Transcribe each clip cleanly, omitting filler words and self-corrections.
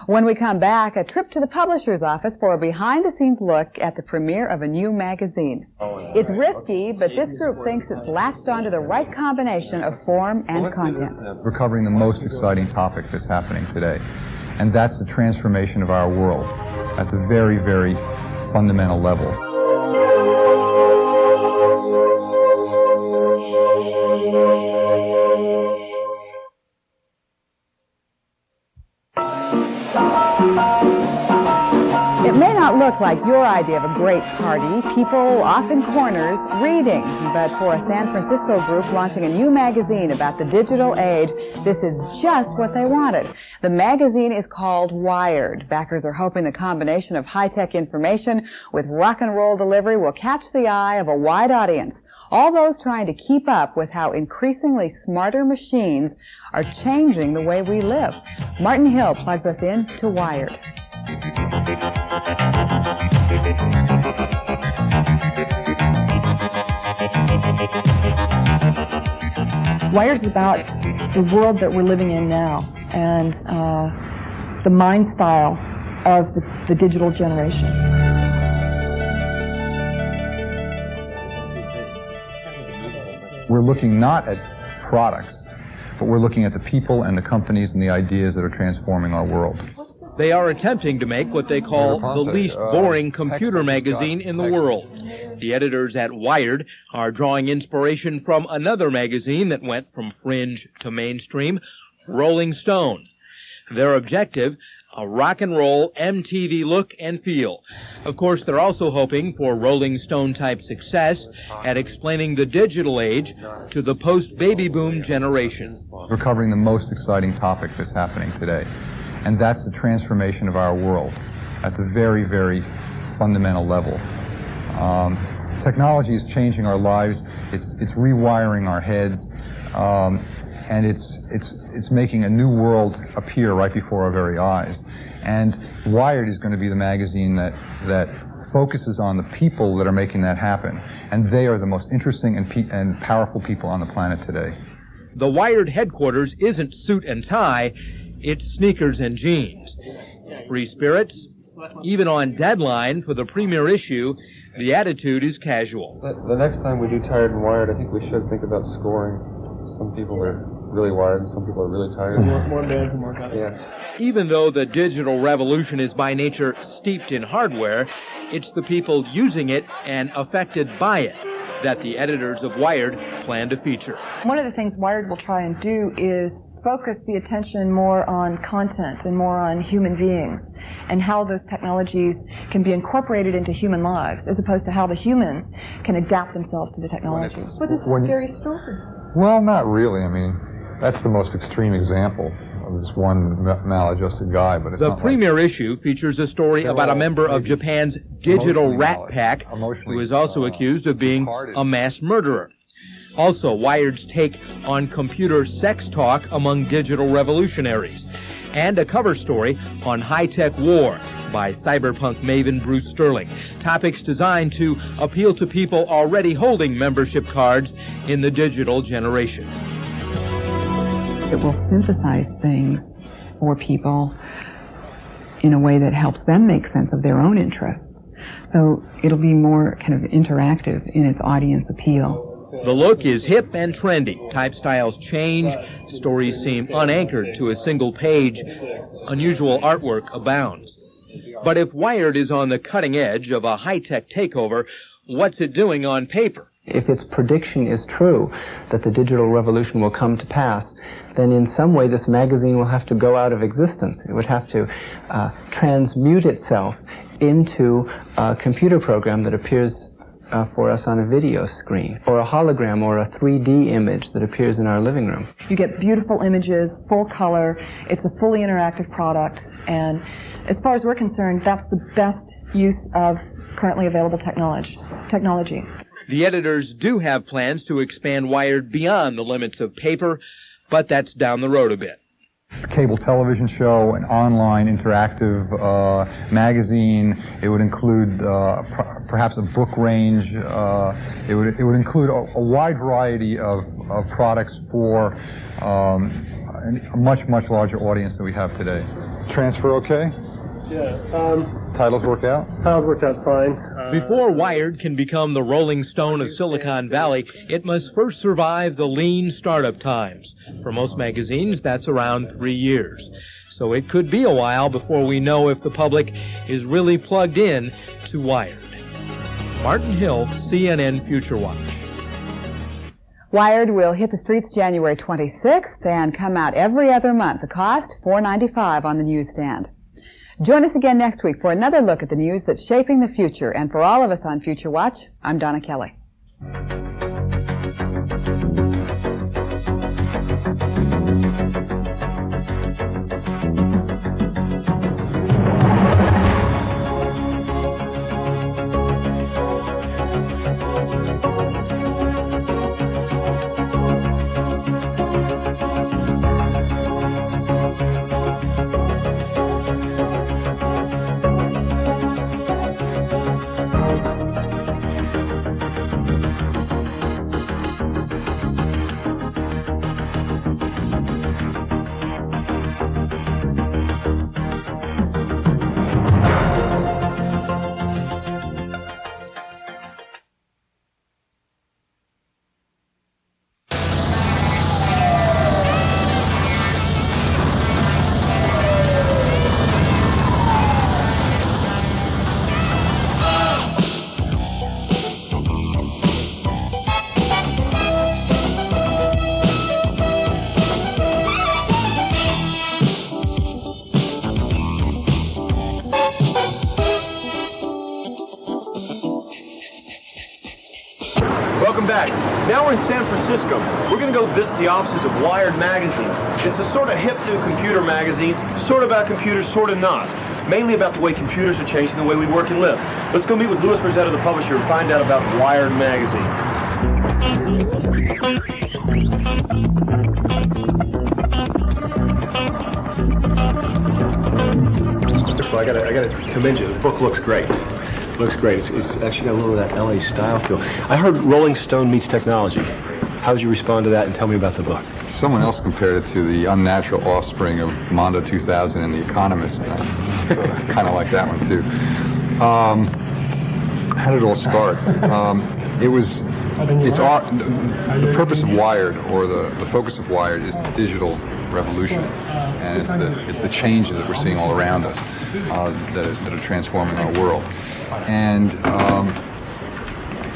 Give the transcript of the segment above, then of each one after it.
When we come back, a trip to the publisher's office for a behind-the-scenes look at the premiere of a new magazine. It's risky, but this group thinks it's latched onto the right combination of form and content. We're covering the most exciting topic that's happening today, and that's the transformation of our world at the very, very fundamental level. It may not look like your idea of a great party, people off in corners reading, but for a San Francisco group launching a new magazine about the digital age, this is just what they wanted. The magazine is called Wired. Backers are hoping the combination of high-tech information with rock and roll delivery will catch the eye of a wide audience. All those trying to keep up with how increasingly smarter machines are changing the way we live. Martin Hill plugs us in to Wired. Wired is about the world that we're living in now and the mind style of the digital generation. We're looking not at products, but we're looking at the people and the companies and the ideas that are transforming our world. They are attempting to make what they call the least boring computer magazine in the world. The editors at Wired are drawing inspiration from another magazine that went from fringe to mainstream, Rolling Stone. Their objective, a rock and roll MTV look and feel. Of course, they're also hoping for Rolling Stone-type success at explaining the digital age to the post-baby boom generation. We're covering the most exciting topic that's happening today, and that's the transformation of our world at the very, very fundamental level. Technology is changing our lives. It's rewiring our heads, and it's making a new world appear right before our very eyes. And Wired is going to be the magazine that focuses on the people that are making that happen, and they are the most interesting and powerful people on the planet today. The Wired headquarters isn't suit and tie, it's sneakers and jeans. Free spirits, even on deadline for the premiere issue, the attitude is casual. The next time we do Tired and Wired, I think we should think about scoring. Some people are really wired, some people are really tired. More bands and more content. Yeah. Even though the digital revolution is by nature steeped in hardware, it's the people using it and affected by it that the editors of Wired plan to feature. One of the things Wired will try and do is focus the attention more on content and more on human beings and how those technologies can be incorporated into human lives as opposed to how the humans can adapt themselves to the technology. But this is a scary story. Well, not really. I mean, that's the most extreme example of this one maladjusted guy, but it's The not premiere issue features a story about a member of Japan's digital rat pack who is also accused of being a mass murderer. Also, Wired's take on computer sex talk among digital revolutionaries. And a cover story on high-tech war by cyberpunk maven Bruce Sterling. Topics designed to appeal to people already holding membership cards in the digital generation. It will synthesize things for people in a way that helps them make sense of their own interests. So it'll be more kind of interactive in its audience appeal. The look is hip and trendy. Type styles change. Stories seem unanchored to a single page. Unusual artwork abounds. But if Wired is on the cutting edge of a high-tech takeover, what's it doing on paper? If its prediction is true that the digital revolution will come to pass, then in some way this magazine will have to go out of existence. It would have to transmute itself into a computer program that appears for us on a video screen, or a hologram or a 3D image that appears in our living room. You get beautiful images, full color. It's a fully interactive product, and as far as we're concerned, that's the best use of currently available technology. The editors do have plans to expand Wired beyond the limits of paper, but that's down the road a bit. A cable television show, an online interactive magazine. It would include perhaps a book range. It would include a wide variety of products for a much larger audience than we have today. Transfer okay? Yeah. Titles work out? Titles worked out fine. Before Wired can become the Rolling Stone of Silicon Valley, it must first survive the lean startup times. For most magazines, that's around 3 years. So it could be a while before we know if the public is really plugged in to Wired. Martin Hill, CNN Future Watch. Wired will hit the streets January 26th and come out every other month. The cost, $4.95 on the newsstand. Join us again next week for another look at the news that's shaping the future. And for all of us on Future Watch, I'm Donna Kelly. Welcome back. Now we're in San Francisco. We're going to go visit the offices of Wired Magazine. It's a sort of hip new computer magazine, sort of about computers, sort of not. Mainly about the way computers are changing the way we work and live. Let's go meet with Louis Rosetta, the publisher, and find out about Wired Magazine. I gotta commend you. The book looks great. Looks great. It's actually got a little of that LA style feel. I heard Rolling Stone meets technology. How would you respond to that, and tell me about the book? Someone else compared it to the unnatural offspring of Mondo 2000 and The Economist. So kind of like that one too. How did it all start? The purpose of Wired, or the focus of Wired, is the digital revolution, and it's the changes that we're seeing all around us that are transforming our world. And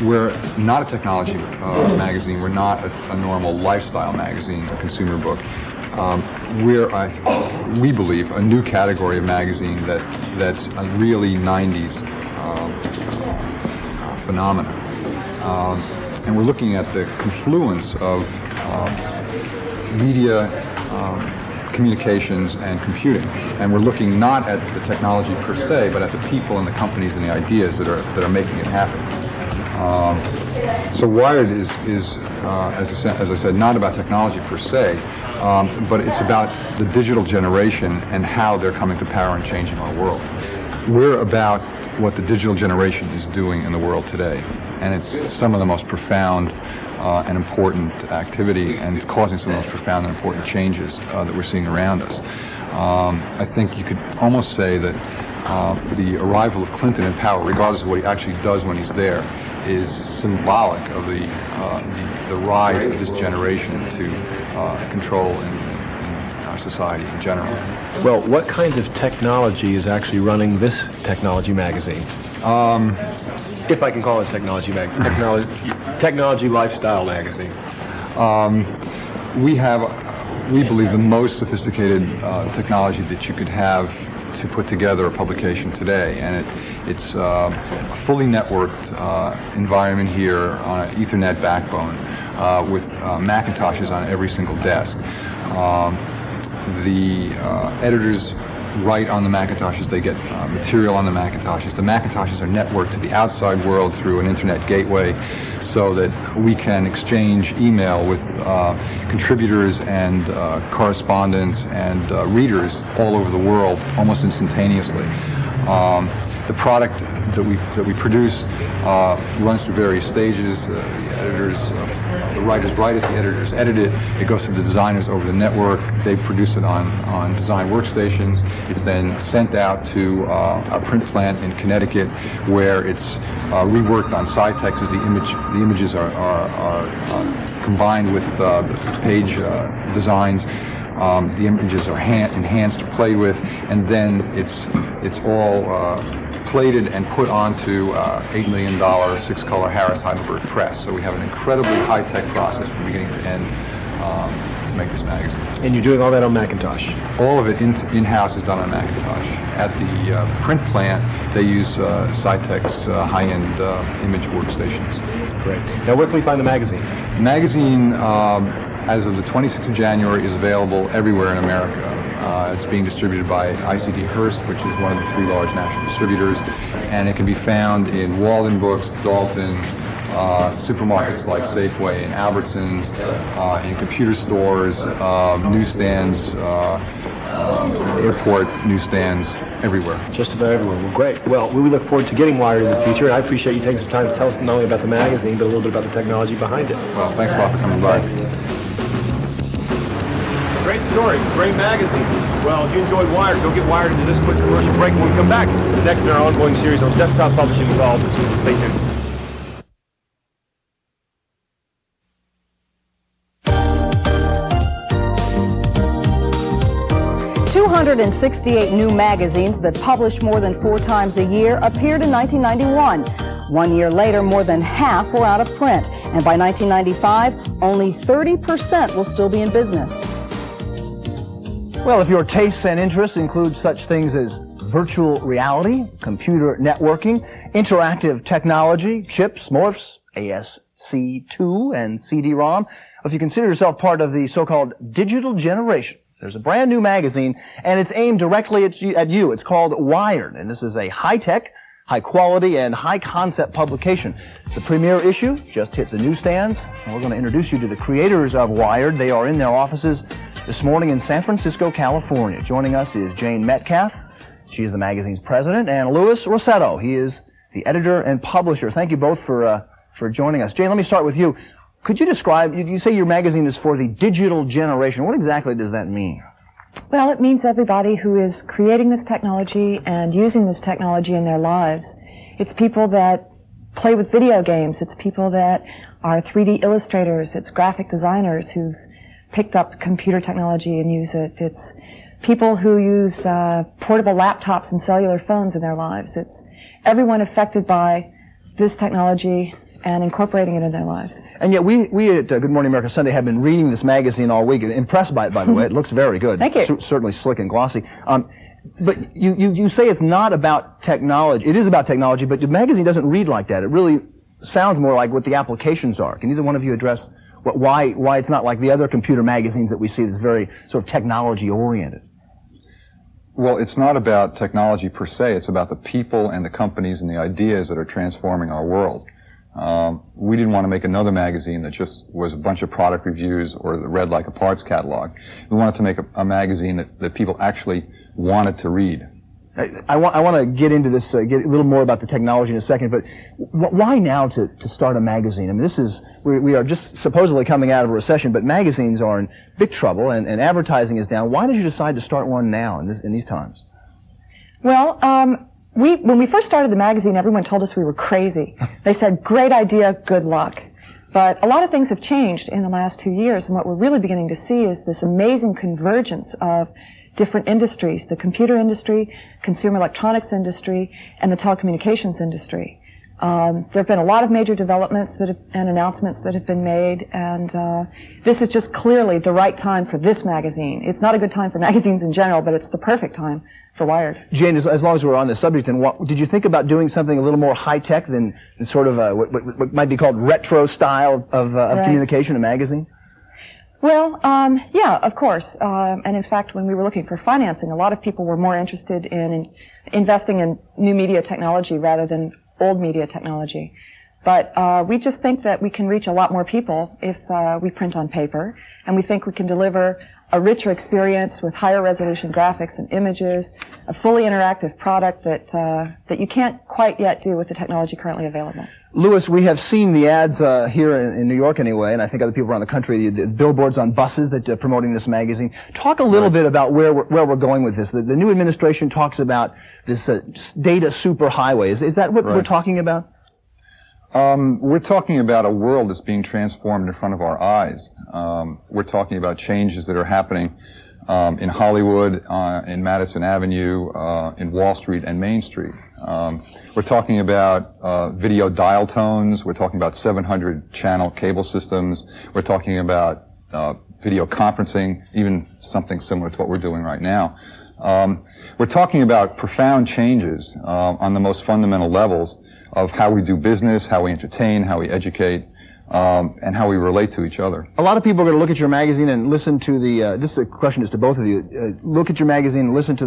we're not a technology magazine. We're not a normal lifestyle magazine, a consumer book. We believe, a new category of magazine that's a really 90s phenomenon. And we're looking at the confluence of media, communications, and computing. And we're looking not at the technology per se, but at the people and the companies and the ideas that are making it happen. So Wired is as I said, not about technology per se, but it's about the digital generation and how they're coming to power and changing our world. We're about what the digital generation is doing in the world today, and it's some of the most profound and important activity, and it's causing some of the most profound and important changes that we're seeing around us. I think you could almost say that the arrival of Clinton in power, regardless of what he actually does when he's there, is symbolic of the rise of this generation to control in our society in general. Well, what kind of technology is actually running this technology magazine? If I can call it technology magazine, technology lifestyle magazine. We believe, the most sophisticated technology that you could have to put together a publication today, and it's a fully networked environment here on an Ethernet backbone with Macintoshes on every single desk. The editors write on the Macintoshes, they get material on the Macintoshes. The Macintoshes are networked to the outside world through an internet gateway so that we can exchange email with contributors and correspondents and readers all over the world almost instantaneously. The product that we produce runs through various stages. The editors, the writers write it, the editors edit it. It goes to the designers over the network. They produce it on design workstations. It's then sent out to our print plant in Connecticut, where it's reworked on Cytex as the images are combined with page designs. The images are enhanced, played with, and then it's all plated and put onto $8 million 6-color Harris Heidelberg press. So we have an incredibly high-tech process from beginning to end to make this magazine. And you're doing all that on Macintosh? All of it in-house is done on Macintosh. At the print plant, they use Cytex high-end image workstations. Great. Now, where can we find the magazine? The magazine, as of the 26th of January, is available everywhere in America. It's being distributed by ICD Hearst, which is one of the 3 large national distributors, and it can be found in Walden Books, Dalton, supermarkets like Safeway and Albertsons, in computer stores, newsstands, airport newsstands, everywhere. Just about everywhere. Well, great. Well, we look forward to getting Wired in the future, and I appreciate you taking some time to tell us not only about the magazine, but a little bit about the technology behind it. Well, thanks a lot for coming by. Great story, great magazine. Well, if you enjoyed Wired, go get Wired into this quick commercial break when we come back. Next in our ongoing series on desktop publishing involved. Stay tuned. $268 new magazines that publish more than 4 times a year appeared in 1991. 1 year later, more than half were out of print. And by 1995, only 30% will still be in business. Well, if your tastes and interests include such things as virtual reality, computer networking, interactive technology, chips, morphs, ASC2 and CD-ROM, if you consider yourself part of the so-called digital generation, there's a brand new magazine, and it's aimed directly at you. It's called Wired, and this is a high-tech, high-quality, and high-concept publication. The premiere issue just hit the newsstands, and we're going to introduce you to the creators of Wired. They are in their offices this morning in San Francisco, California. Joining us is Jane Metcalf. She is the magazine's president, and Louis Rossetto. He is the editor and publisher. Thank you both for joining us. Jane, let me start with you. Could you describe, you say your magazine is for the digital generation. What exactly does that mean? Well, it means everybody who is creating this technology and using this technology in their lives. It's people that play with video games. It's people that are 3D illustrators. It's graphic designers who've picked up computer technology and use it. It's people who use portable laptops and cellular phones in their lives. It's everyone affected by this technology and incorporating it in their lives. And yet we at Good Morning America Sunday have been reading this magazine all week, impressed by it, by the way. It looks very good. Thank you. Certainly slick and glossy. But you say it's not about technology. It is about technology, but the magazine doesn't read like that. It really sounds more like what the applications are. Can either one of you address why it's not like the other computer magazines that we see that's very sort of technology-oriented? Well, it's not about technology per se. It's about the people and the companies and the ideas that are transforming our world. We didn't want to make another magazine that just was a bunch of product reviews or that read like a parts catalog. We wanted to make a magazine that people actually wanted to read. I want to get into this, get a little more about the technology in a second, but why now to start a magazine? I mean, we are just supposedly coming out of a recession, but magazines are in big trouble and advertising is down. Why did you decide to start one now in these times? Well, when we first started the magazine, everyone told us we were crazy. They said, great idea, good luck. But a lot of things have changed in the last 2 years, and what we're really beginning to see is this amazing convergence of different industries, the computer industry, consumer electronics industry, and the telecommunications industry. There have been a lot of major developments and announcements that have been made, and this is just clearly the right time for this magazine. It's not a good time for magazines in general, but it's the perfect time for Wired. Jane, as long as we're on this subject, then did you think about doing something a little more high-tech than sort of what might be called retro style of Right. communication, a magazine? Well, yeah, of course. And in fact, when we were looking for financing, a lot of people were more interested in investing in new media technology rather than old media technology. But we just think that we can reach a lot more people if we print on paper, and we think we can deliver a richer experience with higher resolution graphics and images, a fully interactive product that you can't quite yet do with the technology currently available. Louis, we have seen the ads here in New York anyway, and I think other people around the country, the billboards on buses that are promoting this magazine. Talk a little bit about where we're going with this. The new administration talks about this data superhighway. Is that what we're talking about? We're talking about a world that's being transformed in front of our eyes. We're talking about changes that are happening in Hollywood, in Madison Avenue, in Wall Street and Main Street. We're talking about video dial tones. We're talking about 700-channel cable systems. We're talking about video conferencing, even something similar to what we're doing right now. We're talking about profound changes on the most fundamental levels of how we do business, how we entertain, how we educate, and how we relate to each other. A lot of people are going to look at your magazine and listen to the. This is a question to both of you. Look at your magazine and listen to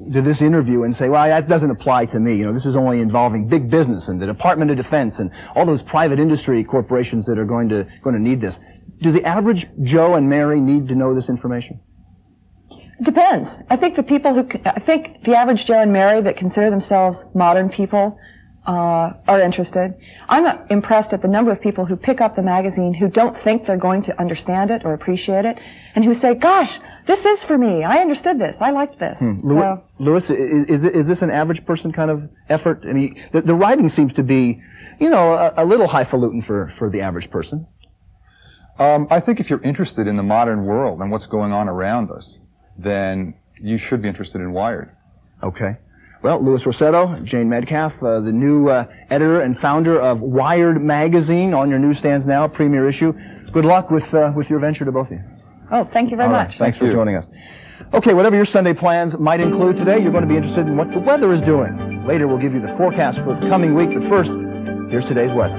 this interview and say, "Well, that doesn't apply to me. You know, this is only involving big business and the Department of Defense and all those private industry corporations that are going to need this." Does the average Joe and Mary need to know this information? Depends. I think the average Joe and Mary that consider themselves modern people are interested. I'm impressed at the number of people who pick up the magazine who don't think they're going to understand it or appreciate it, and who say, "Gosh, this is for me. I understood this. I liked this." So, Louis, is this an average person kind of effort? I mean, the writing seems to be, a little highfalutin for the average person. I think if you're interested in the modern world and what's going on around us, then you should be interested in Wired. Okay. Well, Louis Rossetto, Jane Metcalf, the new editor and founder of Wired Magazine, on your newsstands now, premier issue. Good luck with your venture to both of you. Oh, thank you very much. Thanks for joining us. Okay, whatever your Sunday plans might include today, you're going to be interested in what the weather is doing. Later, we'll give you the forecast for the coming week, but first, here's today's weather.